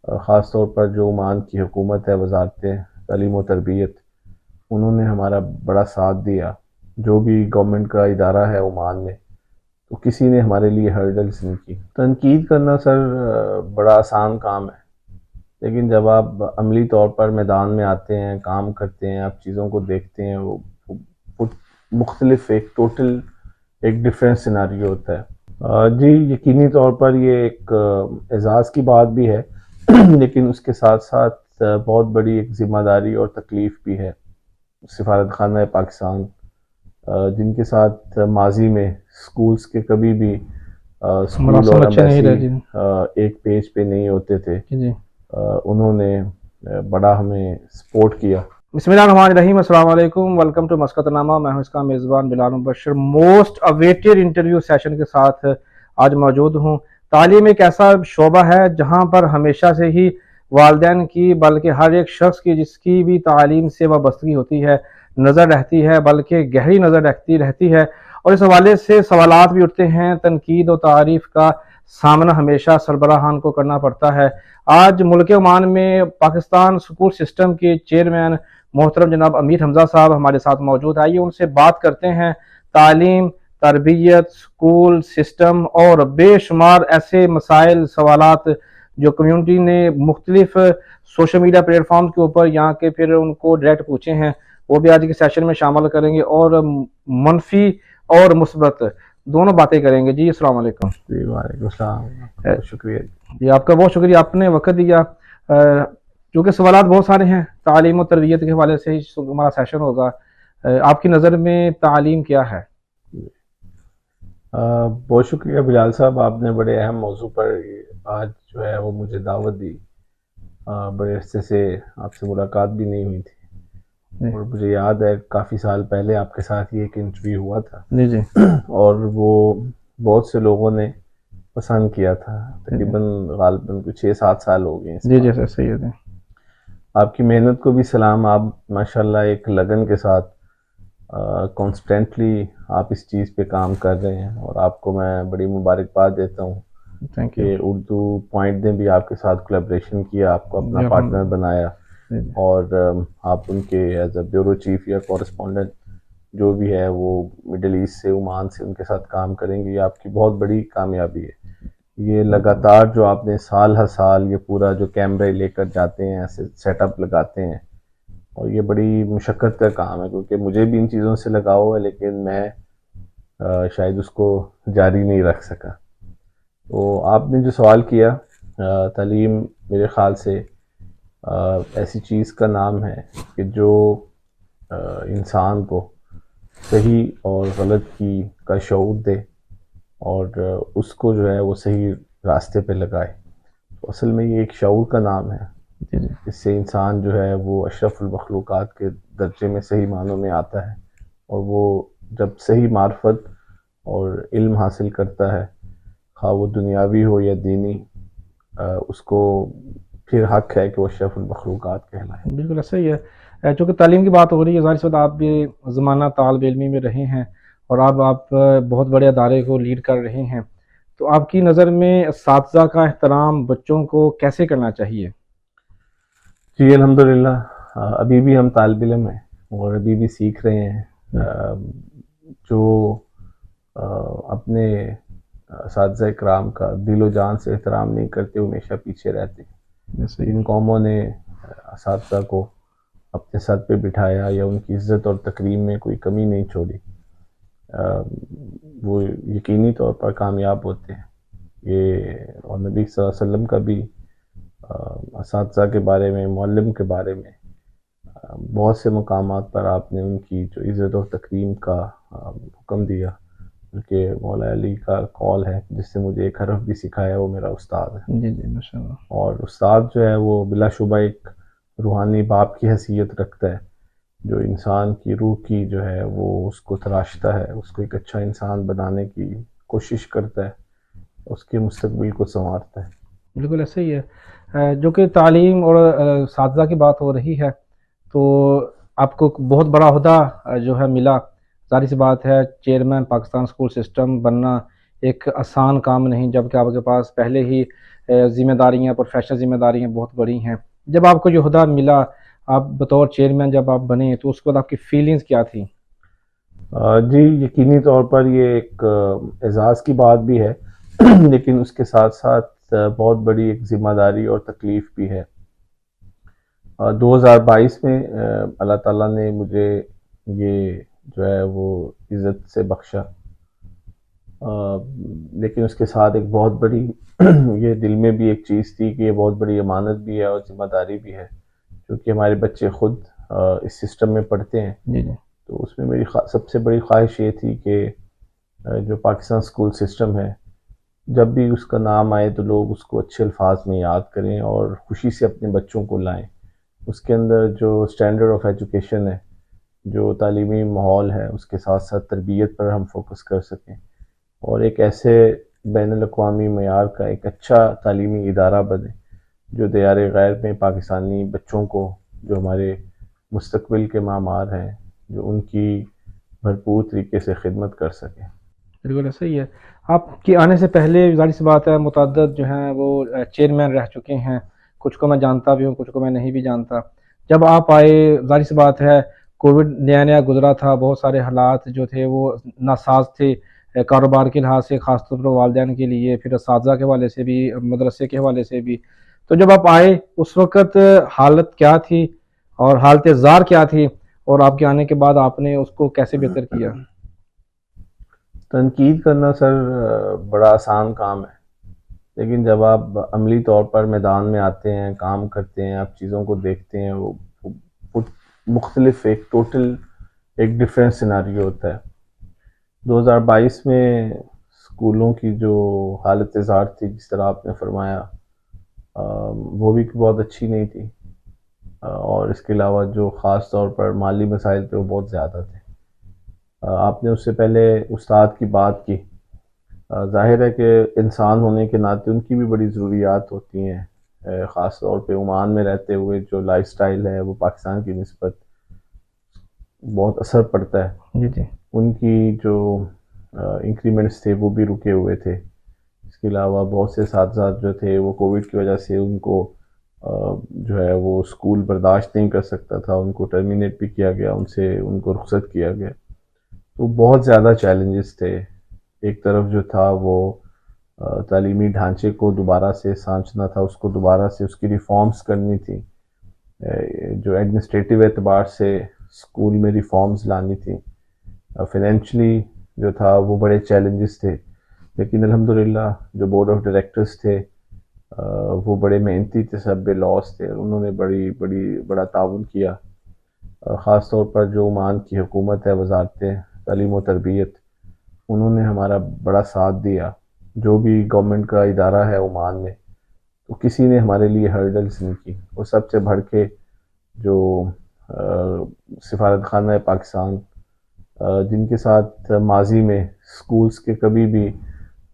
خاص طور پر جو عمان کی حکومت ہے، وزارت تعلیم و تربیت، انہوں نے ہمارا بڑا ساتھ دیا۔ جو بھی گورنمنٹ کا ادارہ ہے عمان میں، تو کسی نے ہمارے لیے ہرڈلس نہیں کی۔ تنقید کرنا سر بڑا آسان کام ہے، لیکن جب آپ عملی طور پر میدان میں آتے ہیں، کام کرتے ہیں، آپ چیزوں کو دیکھتے ہیں، وہ مختلف ایک ٹوٹل ایک ڈفرینٹ سیناریو ہوتا ہے۔ جی یقینی طور پر یہ ایک اعزاز کی بات بھی ہے، لیکن اس کے ساتھ ساتھ بہت بڑی ایک ذمہ داری اور تکلیف بھی ہے۔ سفارت خانہ پاکستان جن کے ساتھ ماضی میں سکولز کے کبھی بھی سکول مراسم اور اچھے نہیں امبیسی رہے جی ایک پیج پہ نہیں ہوتے تھے، جی۔ انہوں نے بڑا ہمیں سپورٹ کیا۔ بسم اللہ الرحمن الرحیم، السلام علیکم، ویلکم ٹو مسقط نامہ۔ میں ہوں اس کا میزبان بلال مبشر، موسٹ اویٹڈ انٹرویو سیشن کے ساتھ آج موجود ہوں۔ تعلیم ایک ایسا شعبہ ہے جہاں پر ہمیشہ سے ہی والدین کی بلکہ ہر ایک شخص کی جس کی بھی تعلیم سے وابستگی ہوتی ہے نظر رہتی ہے، بلکہ گہری نظر رہتی ہے، اور اس حوالے سے سوالات بھی اٹھتے ہیں۔ تنقید و تعریف کا سامنا ہمیشہ سربراہان کو کرنا پڑتا ہے۔ آج ملک عمان میں پاکستان سکول سسٹم کے چیئرمین محترم جناب امیر حمزہ صاحب ہمارے ساتھ موجود۔ آئیے ان سے بات کرتے ہیں تعلیم، تربیت، سکول سسٹم اور بے شمار ایسے مسائل، سوالات جو کمیونٹی نے مختلف سوشل میڈیا پلیٹ فارم کے اوپر یہاں کے پھر ان کو ڈائریکٹ پوچھے ہیں، وہ بھی آج کے سیشن میں شامل کریں گے، اور منفی اور مثبت دونوں باتیں کریں گے۔ جی السلام علیکم۔ جی وعلیکم السلام، آپ کا بہت شکریہ۔ جی آپ کا بہت شکریہ، آپ نے وقت دیا۔ چونکہ سوالات بہت سارے ہیں، تعلیم و تربیت کے حوالے سے ہی ہمارا سیشن ہوگا۔ آپ کی نظر میں تعلیم کیا ہے؟ بہت شکریہ بلال صاحب، آپ نے بڑے اہم موضوع پر آج جو ہے وہ مجھے دعوت دی۔ بڑے عرصے سے آپ سے ملاقات بھی نہیں ہوئی تھی، اور مجھے یاد ہے کافی سال پہلے آپ کے ساتھ یہ ایک انٹرویو ہوا تھا، جی جی اور وہ بہت سے لوگوں نے پسند کیا تھا۔ تقریباً غالباً کچھ 6-7 سال ہو گئے اس جی جی بات سر، کو۔ صحیح ہے۔ آپ کی محنت کو بھی سلام، آپ ماشاءاللہ ایک لگن کے ساتھ کانسٹنٹلی آپ اس چیز پہ کام کر رہے ہیں، اور آپ کو میں بڑی مبارکباد دیتا ہوں تھینک یو کہ اردو پوائنٹ نے بھی آپ کے ساتھ کولیبریشن کیا، آپ کو اپنا جی، پارٹنر الحمدللہ۔ بنایا، جی جی اور آپ ان کے ایز اے بیورو چیف یا کورسپونڈنٹ جو بھی ہے وہ مڈل ایسٹ سے، عمان سے، ان کے ساتھ کام کریں گے، یہ آپ کی بہت بڑی کامیابی ہے۔ یہ لگاتار جو آپ نے سال ہر سال یہ پورا جو کیمرے لے کر جاتے ہیں، ایسے سیٹ اپ لگاتے ہیں، اور یہ بڑی مشقت کا کام ہے، کیونکہ مجھے بھی ان چیزوں سے لگاؤ ہے، لیکن میں شاید اس کو جاری نہیں رکھ سکا۔ تو آپ نے جو سوال کیا، تعلیم میرے خیال سے ایسی چیز کا نام ہے کہ جو انسان کو صحیح اور غلط کا شعور دے، اور اس کو جو ہے وہ صحیح راستے پہ لگائے۔ تو اصل میں یہ ایک شعور کا نام ہے، جی جی اس سے انسان جو ہے وہ اشرف المخلوقات کے درجے میں صحیح معنوں میں آتا ہے، اور وہ جب صحیح معرفت اور علم حاصل کرتا ہے، خواہ وہ دنیاوی ہو یا دینی، اس کو پھر حق ہے کہ وہ اشرف المخلوقات کہلائے۔ بالکل ایسا ہی ہے۔ چونکہ تعلیم کی بات ہو رہی ہے، ظاہر سی بات آپ بھی زمانہ طالب علمی میں رہے ہیں، اور اب آپ بہت بڑے ادارے کو لیڈ کر رہے ہیں، تو آپ کی نظر میں اساتذہ کا احترام بچوں کو کیسے کرنا چاہیے؟ جی الحمدللہ، ابھی بھی ہم طالب علم ہیں، اور ابھی بھی سیکھ رہے ہیں۔ جو اپنے اساتذہ کرام کا دل و جان سے احترام نہیں کرتے، وہ ہمیشہ پیچھے رہتے ہیں۔ جیسے جن قوموں نے اساتذہ کو اپنے سر پہ بٹھایا یا ان کی عزت اور تکریم میں کوئی کمی نہیں چھوڑی، وہ یقینی طور پر کامیاب ہوتے ہیں۔ یہ اور نبی صلی اللہ علیہ وسلم کا بھی اساتذہ کے بارے میں، معلم کے بارے میں بہت سے مقامات پر آپ نے ان کی جو عزت اور تکریم کا حکم دیا، بلکہ مولا علی کا قول ہے، جس نے مجھے ایک حرف بھی سکھایا وہ میرا استاد ہے۔ جی جی ماشاء اللہ۔ اور استاد جو ہے وہ بلا شبہ ایک روحانی باپ کی حیثیت رکھتا ہے، جو انسان کی روح کی جو ہے وہ اس کو تراشتا ہے، اس کو ایک اچھا انسان بنانے کی کوشش کرتا ہے، اس کے مستقبل کو سنوارتا ہے۔ بالکل ایسا ہی ہے۔ جو کہ تعلیم اور اساتذہ کی بات ہو رہی ہے، تو آپ کو بہت بڑا عہدہ جو ہے ملا۔ ظاہر سی بات ہے، چیئرمین پاکستان سکول سسٹم بننا ایک آسان کام نہیں، جبکہ آپ کے پاس پہلے ہی ذمہ داریاں، پروفیشنل ذمہ داریاں بہت بڑی ہیں. جب آپ کو یہ عہدہ ملا، آپ بطور چیئرمین جب آپ بنے، تو اس کے بعد آپ کی فیلنگز کیا تھی؟ جی یقینی طور پر یہ ایک اعزاز کی بات بھی ہے لیکن اس کے ساتھ ساتھ بہت بڑی ایک ذمہ داری اور تکلیف بھی ہے. 2022 میں اللہ تعالیٰ نے مجھے یہ جو ہے وہ عزت سے بخشا، لیکن اس کے ساتھ ایک بہت بڑی یہ دل میں بھی ایک چیز تھی کہ یہ بہت بڑی امانت بھی ہے اور ذمہ داری بھی ہے، کیونکہ ہمارے بچے خود اس سسٹم میں پڑھتے ہیں. جی جی تو اس میں میری سب سے بڑی خواہش یہ تھی کہ جو پاکستان اسکول سسٹم ہے، جب بھی اس کا نام آئے تو لوگ اس کو اچھے الفاظ میں یاد کریں اور خوشی سے اپنے بچوں کو لائیں. اس کے اندر جو اسٹینڈرڈ آف ایجوکیشن ہے، جو تعلیمی ماحول ہے، اس کے ساتھ ساتھ تربیت پر ہم فوکس کر سکیں اور ایک ایسے بین الاقوامی معیار کا ایک اچھا تعلیمی ادارہ بنے جو دیار غیر میں پاکستانی بچوں کو، جو ہمارے مستقبل کے معمار ہیں، جو ان کی بھرپور طریقے سے خدمت کر سکیں. بالکل ایسا ہی ہے. آپ کے آنے سے پہلے ظاہر سی بات ہے متعدد جو ہیں وہ چیئرمین رہ چکے ہیں، کچھ کو میں جانتا بھی ہوں، کچھ کو میں نہیں بھی جانتا. جب آپ آئے، ظاہر سی بات ہے کووڈ نیا نیا گزرا تھا، بہت سارے حالات جو تھے وہ ناساز تھے کاروبار کے لحاظ سے، خاص طور پر والدین کے لیے، پھر اساتذہ کے حوالے سے بھی، مدرسے کے حوالے سے بھی. تو جب آپ آئے اس وقت حالت کیا تھی اور حالت زار کیا تھی، اور آپ کے آنے کے بعد آپ نے اس کو کیسے بہتر کیا؟ تنقید کرنا سر بڑا آسان کام ہے، لیکن جب آپ عملی طور پر میدان میں آتے ہیں، کام کرتے ہیں، آپ چیزوں کو دیکھتے ہیں، وہ مختلف ایک ٹوٹل ایک ڈفرینس سیناریو ہوتا ہے. 2022 میں اسکولوں کی جو حالت زار تھی، جس طرح آپ نے فرمایا، وہ بھی بہت اچھی نہیں تھی، اور اس کے علاوہ جو خاص طور پر مالی مسائل تھے وہ بہت زیادہ تھے. آپ نے اس سے پہلے استاد کی بات کی. ظاہر ہے کہ انسان ہونے کے ناطے ان کی بھی بڑی ضروریات ہوتی ہیں، خاص طور پہ عمان میں رہتے ہوئے جو لائف سٹائل ہے وہ پاکستان کی نسبت بہت اثر پڑتا ہے. جی جی ان کی جو انکریمنٹس تھے وہ بھی رکے ہوئے تھے. اس کے علاوہ بہت سے اساتذہ جو تھے وہ کووڈ کی وجہ سے ان کو جو ہے وہ اسکول برداشت نہیں کر سکتا تھا، ان کو ٹرمینیٹ بھی کیا گیا، ان کو رخصت کیا گیا. تو بہت زیادہ چیلنجز تھے. ایک طرف جو تھا وہ تعلیمی ڈھانچے کو دوبارہ سے سانچنا تھا، اس کو دوبارہ سے اس کی ریفارمز کرنی تھی، جو ایڈمنسٹریٹو اعتبار سے اسکول میں ریفارمز لانی تھی. فائنینشلی جو تھا وہ بڑے چیلنجز تھے، لیکن الحمدللہ جو بورڈ آف ڈائریکٹرز تھے وہ بڑے محنتی تھے، سب بے لوس تھے، انہوں نے بڑا تعاون کیا. خاص طور پر جو عمان کی حکومت ہے، وزارت تعلیم و تربیت، انہوں نے ہمارا بڑا ساتھ دیا. جو بھی گورنمنٹ کا ادارہ ہے عمان میں، تو کسی نے ہمارے لیے ہرڈلز نہیں کی. وہ سب سے بڑھ کے جو سفارت خانہ پاکستان، جن کے ساتھ ماضی میں سکولز کے کبھی بھی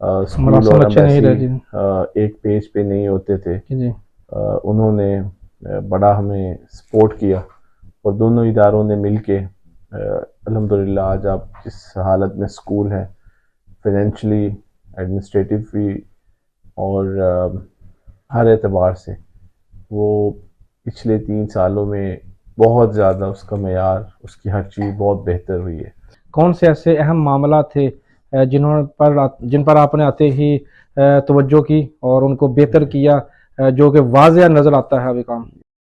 سکول مراسم اور اچھے نہیں رہے. امبیسی جی ایک پیج پہ نہیں ہوتے تھے، جی انہوں نے بڑا ہمیں سپورٹ کیا، اور دونوں اداروں نے مل کے الحمدللہ آج آپ جس حالت میں سکول ہے، فائنینشلی، ایڈمنسٹریٹو بھی، اور ہر اعتبار سے، وہ پچھلے 3 سالوں میں بہت زیادہ اس کا معیار، اس کی ہر چیز بہت بہتر ہوئی ہے. کون سے ایسے اہم معاملات تھے جن پر آپ نے آتے ہی توجہ کی اور ان کو بہتر کیا، جو کہ واضح نظر آتا ہے ابھی کام؟